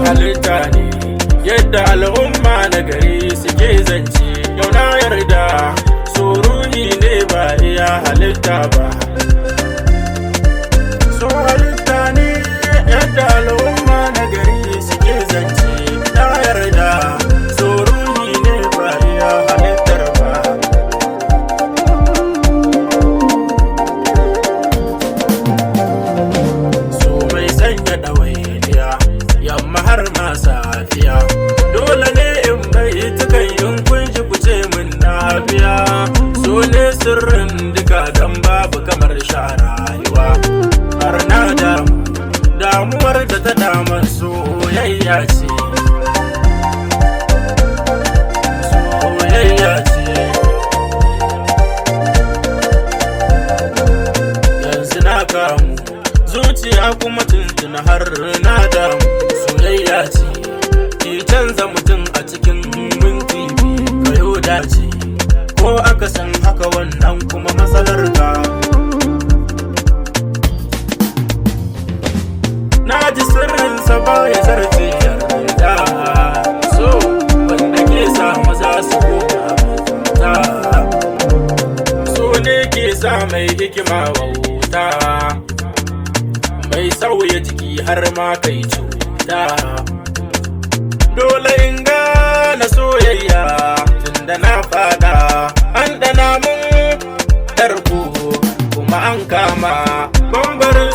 halitta ne yadda al'umma na gari suke zance, yau na yarda so ruhi ne ba iya halitta ba. So halitta ne yadda al'umma na gari suke zance, na yarda so ruhi ne ba iya halittar ba. So mai sanya ɗawainiya yamma har ma safiya, dole ne in bai tukan yin kunshi kuce min na biya. So ne sirrin duka dan babu kamar sha rayuwa, har na damuwar da ta damar soyayya ce. Soyayya ce yanzu na kamu zuciya kuma tuntuna har na damu. Soyayya ce ke canza mutum a cikin minti biyu, kayo dace ko aka san haka wannan kuma matsalar ka. Na ji sirrinsa ba ya zarce yarda, so wanda ke sa maza su koma so ne ke sa mai hikima wauta, mai sauya jiki har ma kai cuta. Dole in gane soyayya tunda na fada, an dana mun tarko kuma an kama bambarin